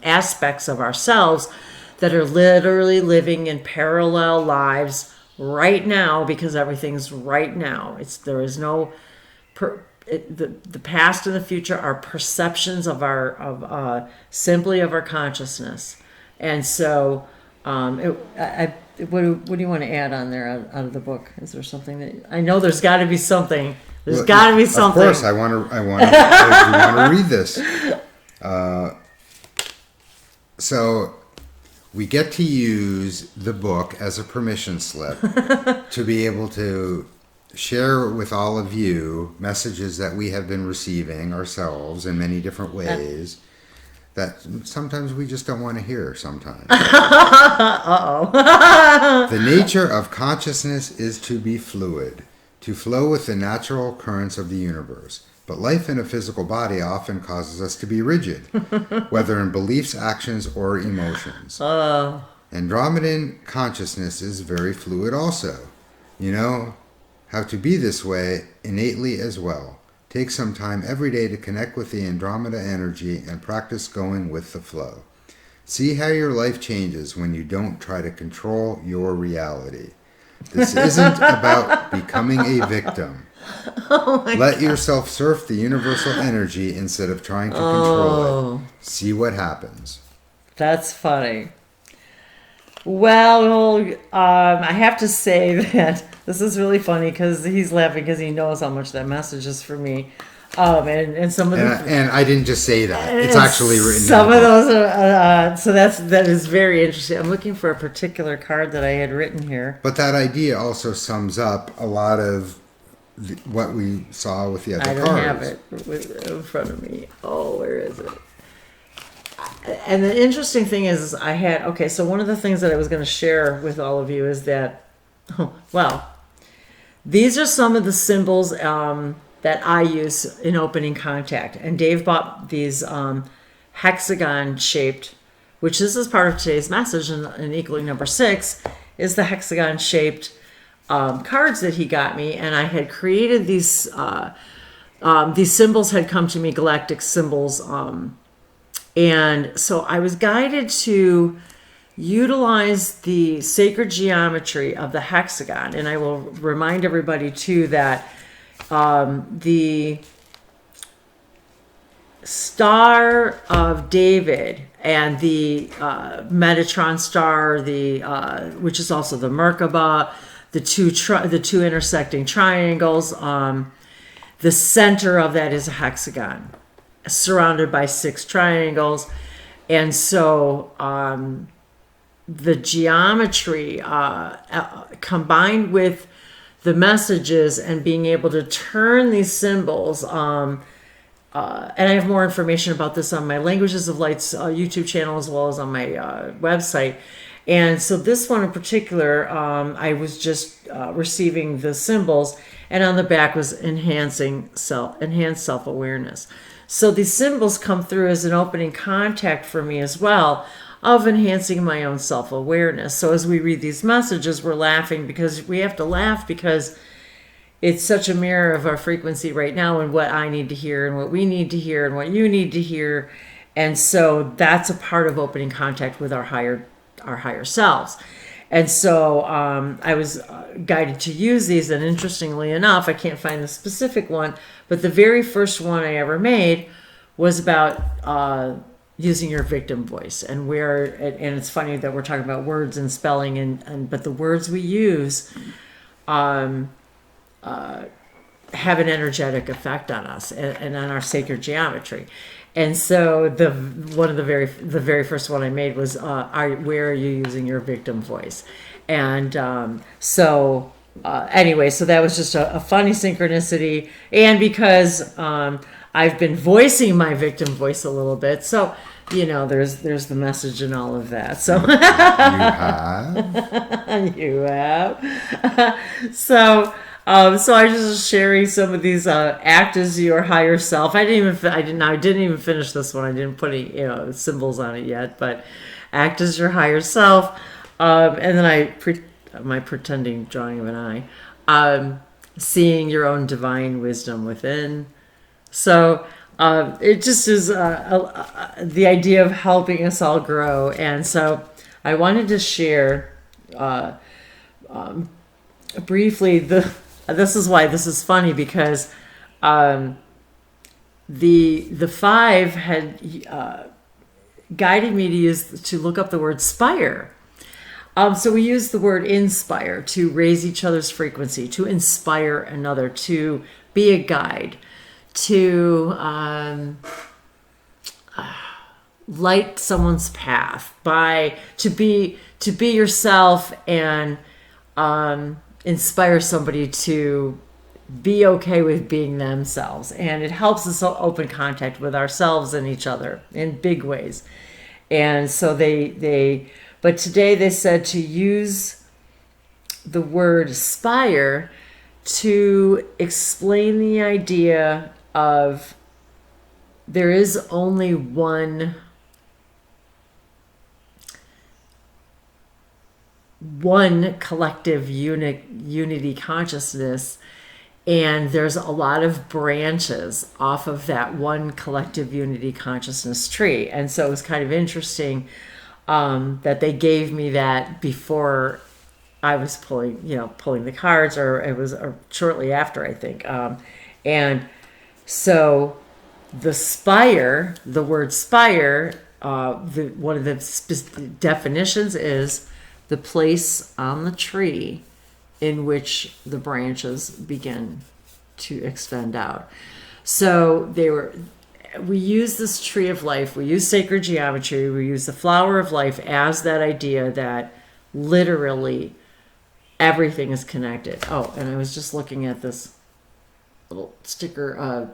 aspects of ourselves that are literally living in parallel lives right now, because everything's right now. There is no the past and the future are perceptions of simply of our consciousness. And so what do you want to add on there out of the book? Is there something that I know? There's got to be something. There's got to be something. Of course, I want to read this. So we get to use the book as a permission slip to be able to share with all of you messages that we have been receiving ourselves in many different ways that sometimes we just don't want to hear sometimes. The nature of consciousness is to be fluid, to flow with the natural currents of the universe. But life in a physical body often causes us to be rigid, whether in beliefs, actions, or emotions. Andromedan consciousness is very fluid also. You know how to be this way innately as well. Take some time every day to connect with the Andromeda energy and practice going with the flow. See how your life changes when you don't try to control your reality. This isn't about becoming a victim. Let yourself surf the universal energy instead of trying to control it. See what happens. That's funny. Well, I have to say that this is really funny because he's laughing because he knows how much that message is for me. And some of and I didn't just say that; it's actually written. Some of those are so that is very interesting. I'm looking for a particular card that I had written here. But that idea also sums up a lot of what we saw with the other cards. I don't have it in front of me. Oh, where is it? And the interesting thing is I had, okay, so one of the things that I was going to share with all of you is that, well, these are some of the symbols that I use in opening contact. And Dave bought these hexagon shaped, which this is part of today's message, and equaling number 6 is the hexagon shaped cards that he got me. And I had created these symbols had come to me, galactic symbols. And so I was guided to utilize the sacred geometry of the hexagon. And I will remind everybody too that the Star of David and the Metatron star, which is also the Merkaba, the two intersecting triangles. The center of that is a hexagon, surrounded by 6 triangles, and so the geometry combined with the messages and being able to turn these symbols. And I have more information about this on my Languages of Light's YouTube channel as well as on my website. And so this one in particular, I was just receiving the symbols, and on the back was enhanced self-awareness. So these symbols come through as an opening contact for me as well of enhancing my own self-awareness. So as we read these messages, we're laughing because we have to laugh because it's such a mirror of our frequency right now and what I need to hear and what we need to hear and what you need to hear. And so that's a part of opening contact with our higher selves. And so I was guided to use these, and interestingly enough, I can't find the specific one, but the very first one I ever made was about using your victim voice, and it's funny that we're talking about words and spelling, but the words we use have an energetic effect on us and on our sacred geometry. And so the very first one I made was where are you using your victim voice? And anyway, so that was just a funny synchronicity, and because I've been voicing my victim voice a little bit, so there's the message and all of that. So you have. So I was just sharing some of these act as your higher self. I didn't even finish this one. I didn't put any symbols on it yet, but act as your higher self. And then my pretending drawing of an eye, seeing your own divine wisdom within. So it just is the idea of helping us all grow. And so I wanted to share briefly this is why this is funny, because the 5 had guided me to look up the word spire. So we use the word inspire to raise each other's frequency, to inspire another, to be a guide, to light someone's path, to be yourself and inspire somebody to be okay with being themselves. And it helps us open contact with ourselves and each other in big ways. And so but today they said to use the word aspire to explain the idea of there is only one collective unity consciousness, and there's a lot of branches off of that one collective unity consciousness tree. And so it was kind of interesting that they gave me that before I was pulling the cards, or shortly after, I think. And so the word spire, one of the definitions is the place on the tree in which the branches begin to extend out. So we use this tree of life, we use sacred geometry, we use the flower of life as that idea that literally everything is connected. Oh, and I was just looking at this little sticker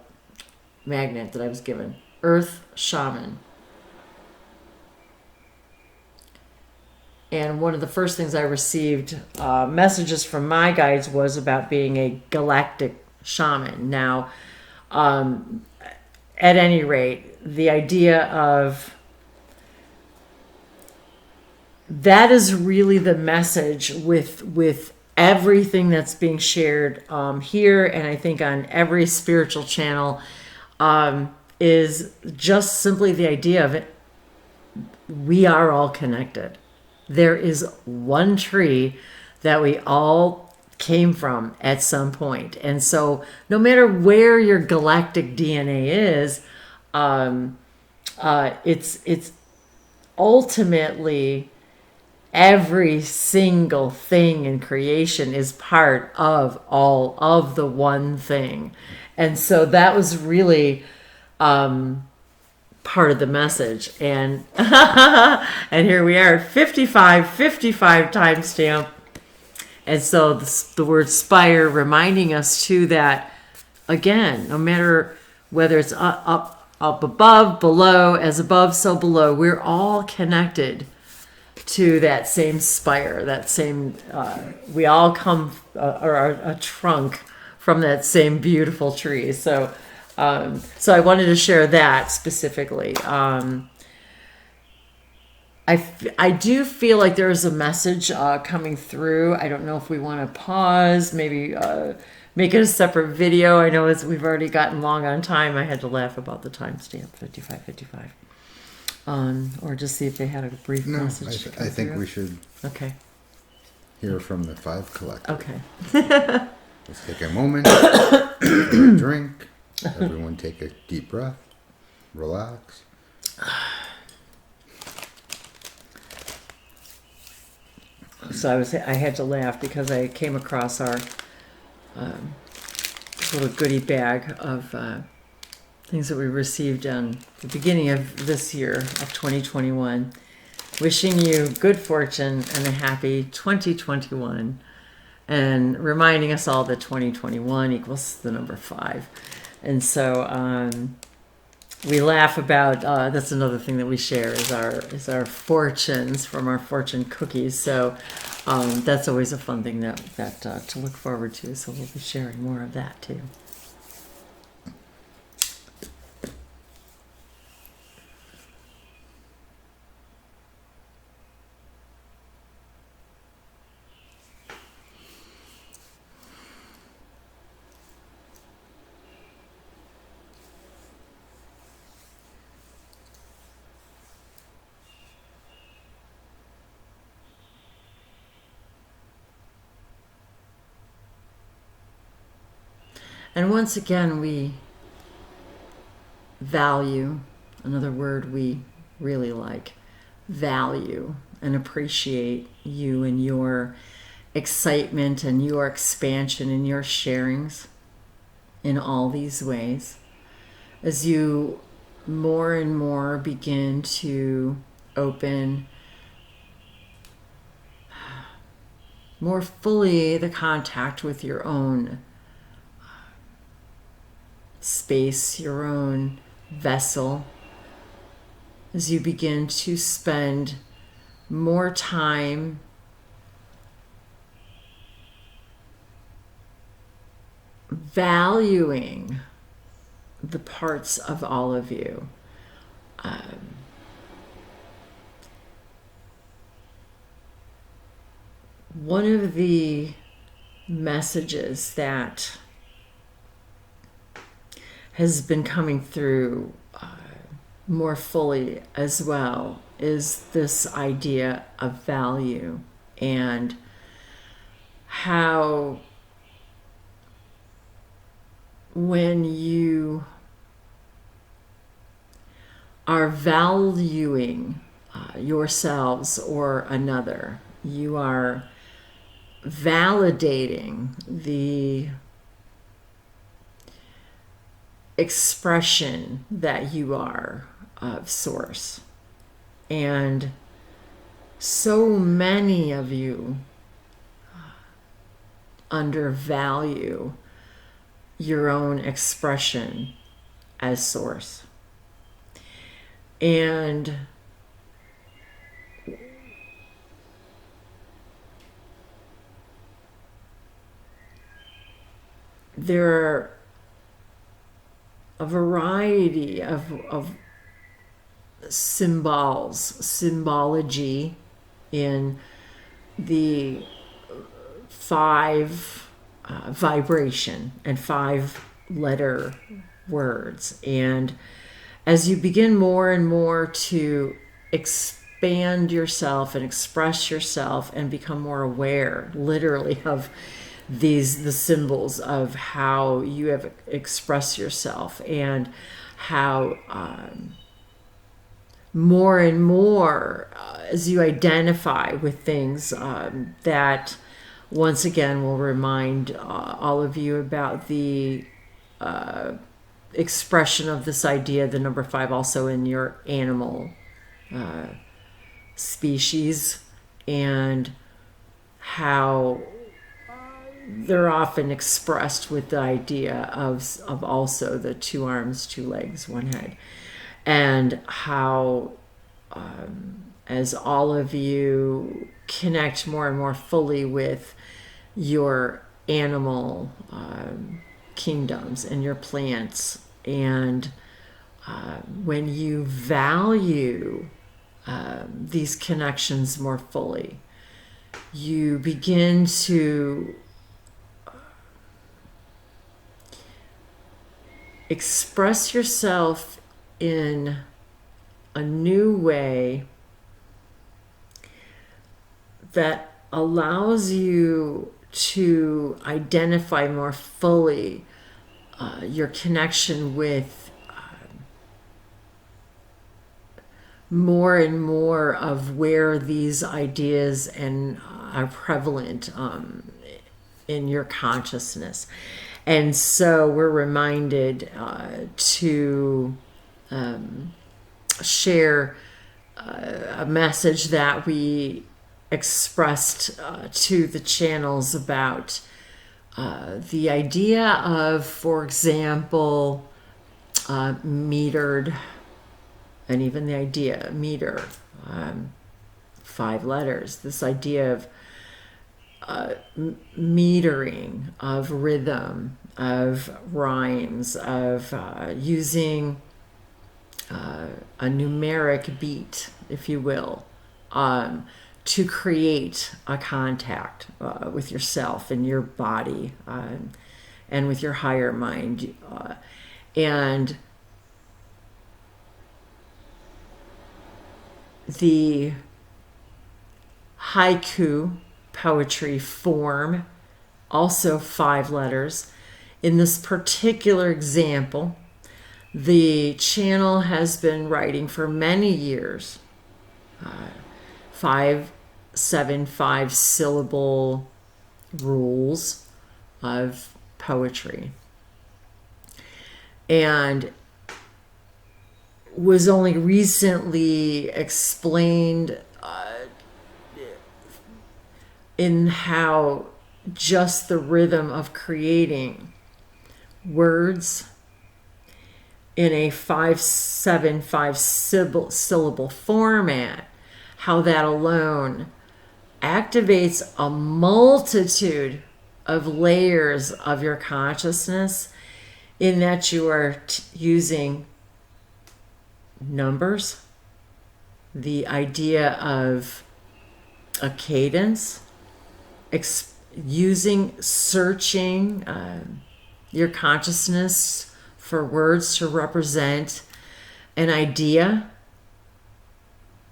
magnet that I was given. Earth Shaman. And one of the first things I received messages from my guides was about being a galactic shaman. Now, at any rate, the idea of that is really the message with everything that's being shared here, and I think on every spiritual channel, is just simply the idea of it. We are all connected. There is one tree that we all came from at some point. And so no matter where your galactic DNA is, it's ultimately every single thing in creation is part of all of the one thing. And so that was really part of the message. And and here we are at 55 timestamp. And so the word spire reminding us too that, again, no matter whether it's up above, below, as above, so below, we're all connected to that same spire, that same, we all come, or a trunk from that same beautiful tree. So I wanted to share that specifically. I do feel like there is a message coming through. I don't know if we want to pause, maybe make it a separate video. I know we've already gotten long on time. I had to laugh about the timestamp, 55. Or just see if they had a brief message. I think we should hear from the 5 collective. Okay. Let's take a moment, take a drink. Everyone take a deep breath. Relax. So I had to laugh because I came across our little goodie bag of things that we received on the beginning of this year of 2021. Wishing you good fortune and a happy 2021, and reminding us all that 2021 equals the number 5. And so we laugh about that's another thing that we share is our fortunes from our fortune cookies. So that's always a fun thing that to look forward to. So we'll be sharing more of that too. And once again, we value, another word we really like, value and appreciate you and your excitement and your expansion and your sharings in all these ways. As you more and more begin to open more fully the contact with your own space, your own vessel, as you begin to spend more time valuing the parts of all of you. One of the messages that has been coming through more fully as well is this idea of value, and how when you are valuing yourselves or another, you are validating the expression that you are of source. And so many of you undervalue your own expression as source. And there are a variety of symbology in the 5 vibration and 5-letter words. And as you begin more and more to expand yourself and express yourself and become more aware, literally, of the symbols of how you have expressed yourself, and how more and more as you identify with things that once again will remind all of you about the expression of this idea, the number 5, also in your animal species, and how they're often expressed with the idea of also the 2 arms, 2 legs, 1 head. And how as all of you connect more and more fully with your animal kingdoms and your plants, and when you value these connections more fully, you begin to express yourself in a new way that allows you to identify more fully your connection with more and more of where these ideas and are prevalent in your consciousness. And so we're reminded to share a message that we expressed to the channels about the idea of, for example, metered, and even the idea meter, 5 letters, this idea of metering, of rhythm, of rhymes, of using a numeric beat, if you will, to create a contact with yourself and your body, and with your higher mind. And the haiku poetry form, also 5 letters. In this particular example, the channel has been writing for many years 5, 7, 5-syllable rules of poetry, and was only recently explained in how just the rhythm of creating words in a 5, 7, 5-syllable format, how that alone activates a multitude of layers of your consciousness, in that you are using numbers, the idea of a cadence, searching your consciousness for words to represent an idea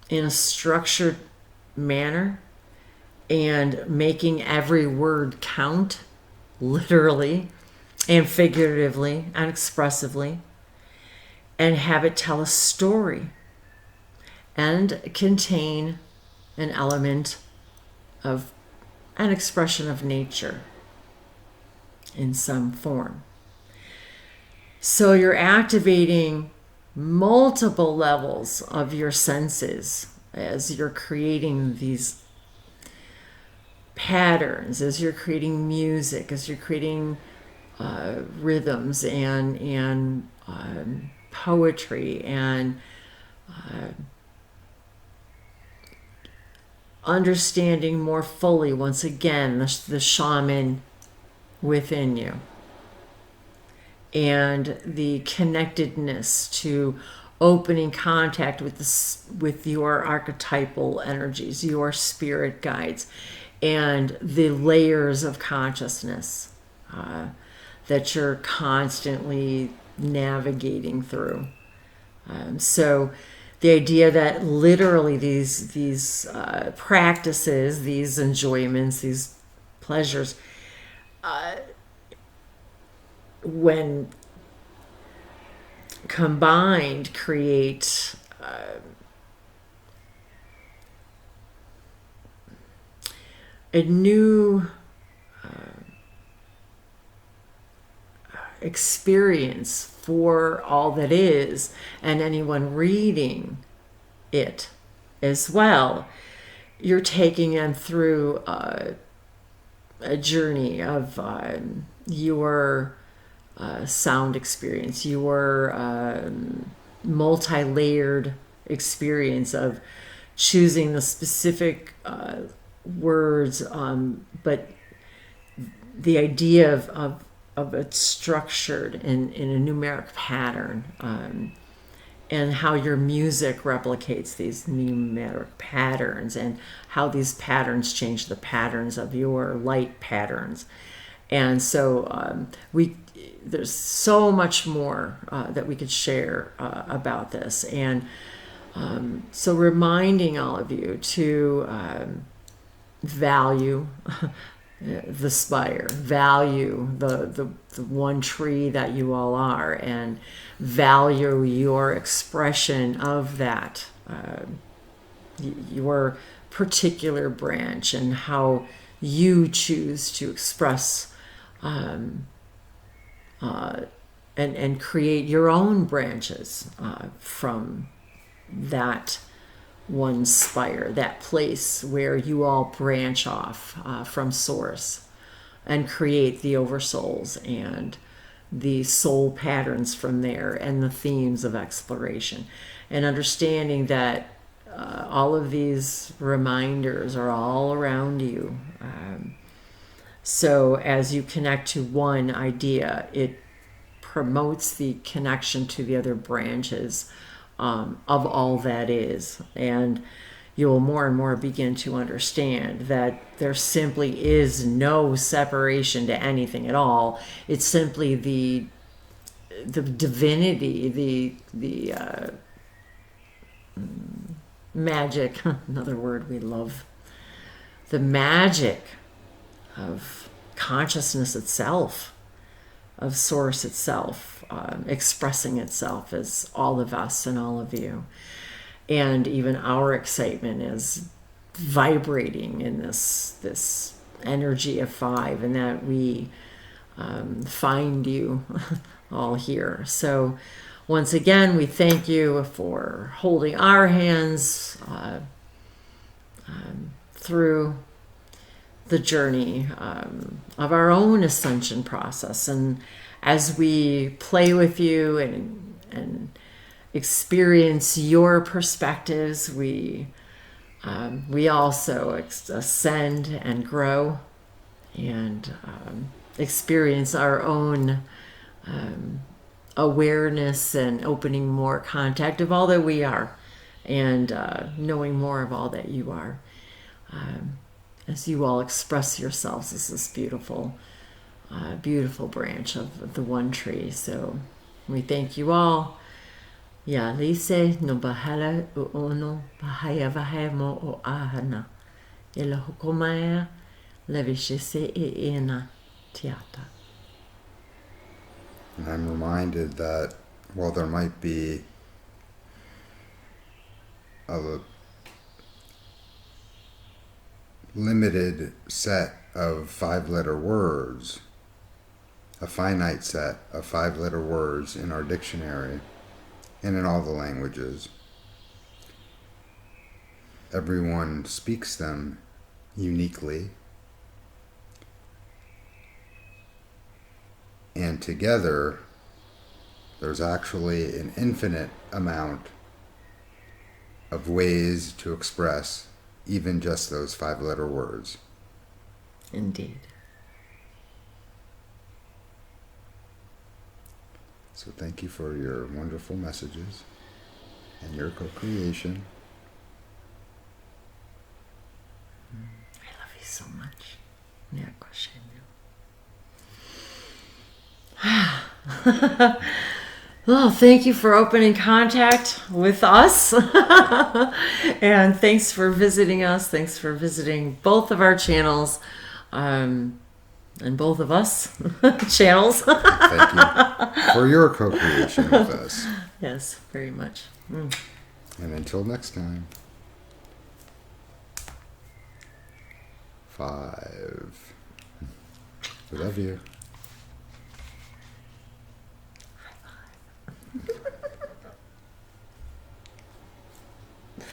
in a structured manner, and making every word count, literally and figuratively and expressively, and have it tell a story and contain an element of an expression of nature in some form. So you're activating multiple levels of your senses as you're creating these patterns, as you're creating music, as you're creating rhythms and poetry, and understanding more fully, once again, the shaman within you. and the connectedness to opening contact with your archetypal energies, your spirit guides, and the layers of consciousness that you're constantly navigating through. So the idea that literally these practices, these enjoyments, these pleasures, when combined, create a new experience for all that is, and anyone reading it as well. You're taking them through a journey of your sound experience, your multi-layered experience of choosing the specific words, but the idea of it structured in a numeric pattern, and how your music replicates these numeric patterns, and how these patterns change the patterns of your light patterns. And so there's so much more that we could share about this. And so reminding all of you to value the spire, value the one tree that you all are, and value your expression of that, your particular branch, and how you choose to express and create your own branches from that one spire, that place where you all branch off from source and create the oversouls and the soul patterns from there, and the themes of exploration, and understanding that all of these reminders are all around you. So as you connect to one idea, it promotes the connection to the other branches of all that is. And you'll more and more begin to understand that there simply is no separation to anything at all. It's simply the divinity, the magic, another word we love, the magic of consciousness itself, of source itself, expressing itself as all of us and all of you. And even our excitement is vibrating in this energy of 5, and that we find you all here. So once again, we thank you for holding our hands through the journey of our own ascension process. And as we play with you and experience your perspectives, we also ascend and grow, and experience our own awareness, and opening more contact of all that we are, and knowing more of all that you are, as you all express yourselves as this beautiful beautiful branch of the one tree. So we thank you all. Ya lise no bahala uono bahaya vahe mo o ahana. Ela hukomaya levishise e ena tiata. And I'm reminded that while there might be a limited set of 5-letter words, a finite set of 5-letter words in our dictionary and in all the languages, everyone speaks them uniquely, and together there's actually an infinite amount of ways to express even just those 5-letter words. Indeed. So thank you for your wonderful messages and your co-creation. I love you so much. Yeah, gosh, I do. Well, thank you for opening contact with us. And thanks for visiting us. Thanks for visiting both of our channels. And both of us channels. Thank you for your co-creation with us. Yes, very much. And until next time, 5. We love you.